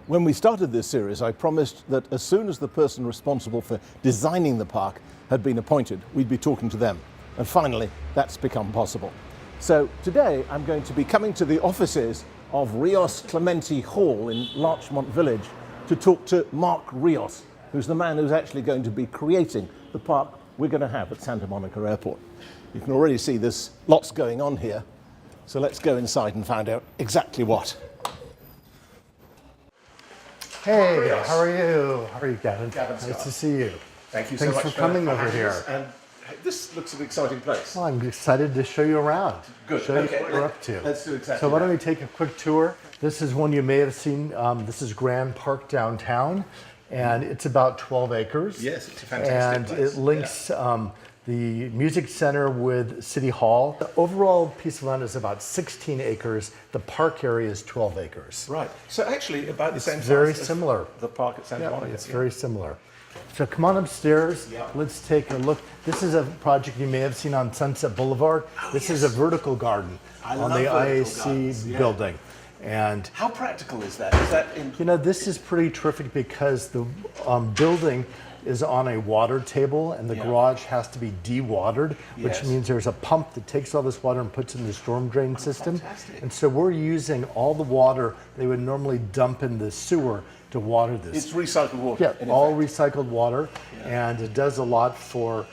When we started this series, I promised that as soon as the person responsible for designing the park had been appointed, we'd be talking to them. And finally, that's become possible. So today, I'm going to be coming to the offices of Rios Clementi Hall in Larchmont Village to talk to Mark Rios, who's the man who's actually going to be creating the park we're going to have at Santa Monica Airport. You can already see there's lots going on here. So let's go inside and find out exactly what. Hey, how are you? How are you, Gavin? Gavin Scott. Nice to see you. Thank you so much for coming over having here. us. And this looks an exciting place. Well, I'm excited to show you around. Good. Show you Okay, what we're up to. Let's do exactly So why don't that. we take a quick tour? This is one you may have seen. This is Grand Park downtown, and it's about 12 acres. Yes, it's a fantastic and place. It links the Music Center with City Hall. The overall piece of land is about 16 acres. The park area is 12 acres. Right. So actually about the same size Very as similar. the park at Santa Monica. It's very similar. So come on upstairs. Yeah. Let's take a look. This is a project you may have seen on Sunset Boulevard. This is a vertical garden I on love the vertical IAC gardens, yeah. building. And How practical is that? Is that in... you know, this is pretty terrific because the building is on a water table and the garage has to be de-watered, which Yes. means there's a pump that takes all this water and puts it in the storm drain system. fantastic. And so we're using all the water they would normally dump in the sewer to water this. It's recycled water. Yeah, in all effect. recycled water, and it does a lot for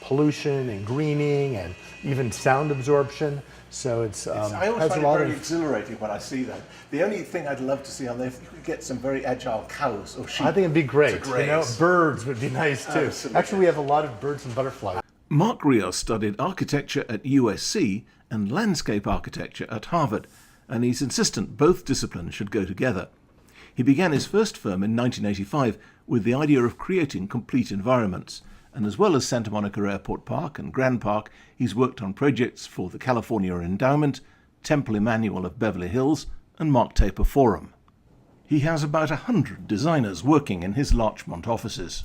pollution and greening and even sound absorption. So it's I always has a find it lot very of. exhilarating when I see that. The only thing I'd love to see on there, if you could get some very agile cows or sheep. I think it'd be great. to You know, graze. birds would be nice too. Absolutely. Actually, we have a lot of birds and butterflies. Mark Rios studied architecture at USC and landscape architecture at Harvard, and he's insistent both disciplines should go together. He began his first firm in 1985 with the idea of creating complete environments, and as well as Santa Monica Airport Park and Grand Park, he's worked on projects for the California Endowment, Temple Emmanuel of Beverly Hills, and Mark Taper Forum. He has about 100 designers working in his Larchmont offices.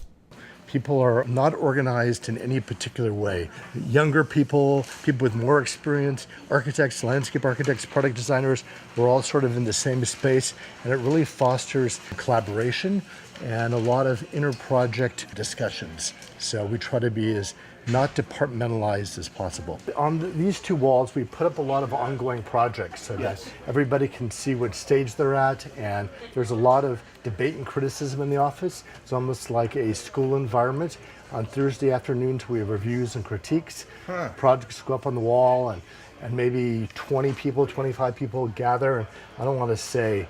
People are not organized in any particular way. Younger people, people with more experience, architects, landscape architects, product designers, we're all sort of in the same space, and it really fosters collaboration and a lot of inter-project discussions. So we try to be as not departmentalized as possible. On these two walls, we put up a lot of ongoing projects so that everybody can see what stage they're at, and there's a lot of debate and criticism in the office. It's almost like a school environment. On Thursday afternoons, we have reviews and critiques. Projects go up on the wall, and maybe 20 people, 25 people gather. And I don't want to say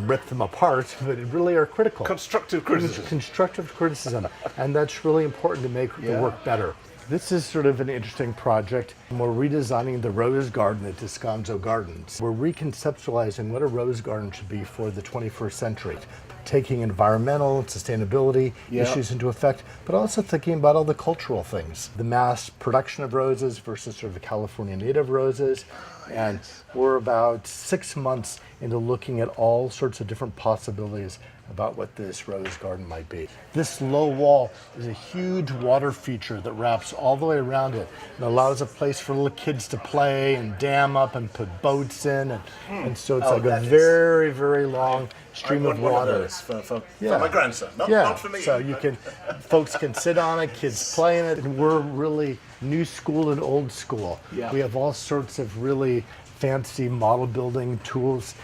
rip them apart, but it really are critical. Constructive criticism. Constructive criticism, and that's really important to make the work better. This is sort of an interesting project. We're redesigning the rose garden at Descanso Gardens. We're reconceptualizing what a rose garden should be for the 21st century, taking environmental and sustainability issues into effect, but also thinking about all the cultural things. The mass production of roses versus sort of the California native roses. And we're about 6 months into looking at all sorts of different possibilities about what this rose garden might be. This low wall is a huge water feature that wraps all the way around it and allows a place for little kids to play and dam up and put boats in. And so it's like a very, very long stream of water. For my grandson, not for me. So you can, folks can sit on it, kids play in it, and we're really new school and old school. Yeah. We have all sorts of really fancy model building tools.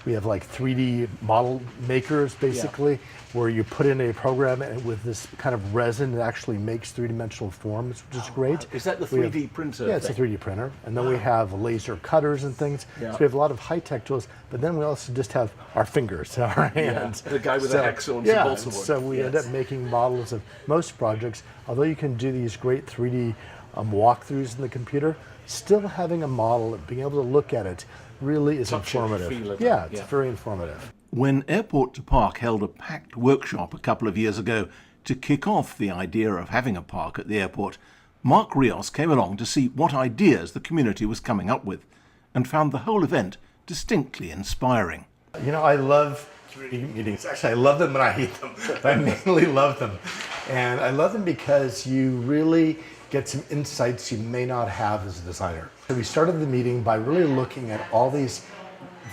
We have like 3D model makers, basically, where you put in a program and with this kind of resin, it actually makes three-dimensional forms, which is great. Is that the 3D printer? Yeah, it's a 3D printer. And then we have laser cutters and things. Yeah. So we have a lot of high-tech tools, but then we also just have our fingers, our hands. The guy with a hacksaw and some balsa wood. So we end up making models of most projects. Although you can do these great 3D walkthroughs in the computer, still having a model, being able to look at it, really is Touch it, informative. feel it. Yeah, it's very informative. When Airport to Park held a packed workshop a couple of years ago to kick off the idea of having a park at the airport, Mark Rios came along to see what ideas the community was coming up with and found the whole event distinctly inspiring. You know, I love community meetings. Actually, I love them and I hate them. But I mainly love them. And I love them because you really get some insights you may not have as a designer. So we started the meeting by really looking at all these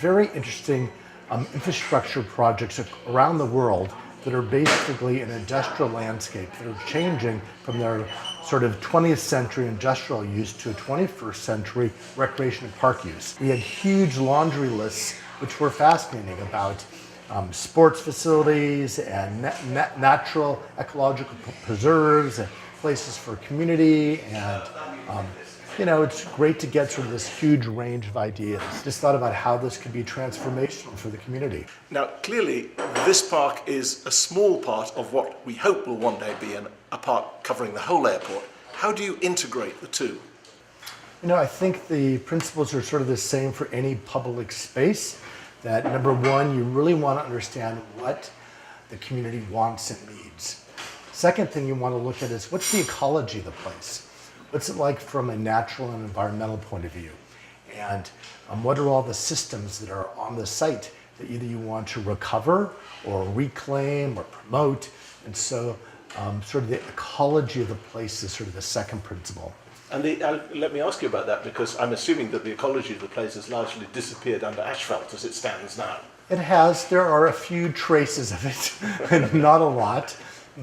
very interesting infrastructure projects around the world that are basically an industrial landscape that are changing from their sort of 20th century industrial use to a 21st century recreation and park use. We had huge laundry lists, which were fascinating, about sports facilities and natural ecological preserves and places for community. And it's great to get sort of this huge range of ideas. Just thought about how this could be transformational for the community. Now, clearly, this park is a small part of what we hope will one day be a park covering the whole airport. How do you integrate the two? I think the principles are sort of the same for any public space. That number one, you really want to understand what the community wants and needs. Second thing you want to look at is what's the ecology of the place? What's it like from a natural and environmental point of view? And what are all the systems that are on the site that either you want to recover or reclaim or promote? And so sort of the ecology of the place is sort of the second principle. And let me ask you about that, because I'm assuming that the ecology of the place has largely disappeared under asphalt as it stands now. It has. There are a few traces of it, and not a lot.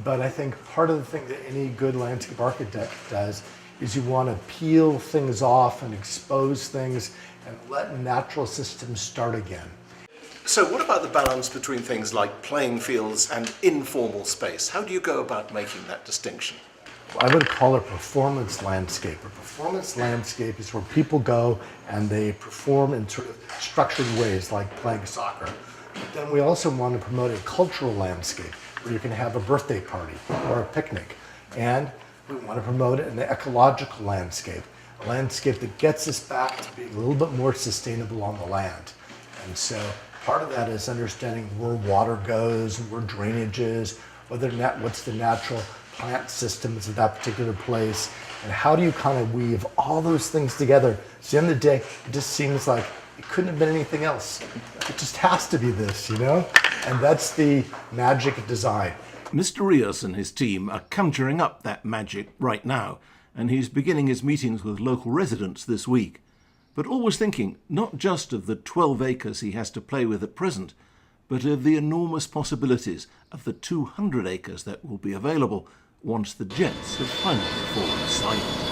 But I think part of the thing that any good landscape architect does is you want to peel things off and expose things and let natural systems start again. So what about the balance between things like playing fields and informal space? How do you go about making that distinction? I would call it performance landscape. A performance landscape is where people go and they perform in sort of structured ways, like playing soccer. But then we also want to promote a cultural landscape where you can have a birthday party or a picnic. And we want to promote an ecological landscape, a landscape that gets us back to being a little bit more sustainable on the land. And so part of that is understanding where water goes, where drainage is, what's the natural plant systems of that particular place, and how do you kind of weave all those things together. So at the end of the day, it just seems like it couldn't have been anything else. It just has to be this, And that's the magic of design. Mr. Rios and his team are conjuring up that magic right now, and he's beginning his meetings with local residents this week. But always thinking not just of the 12 acres he has to play with at present, but of the enormous possibilities of the 200 acres that will be available once the jets have finally fallen silent.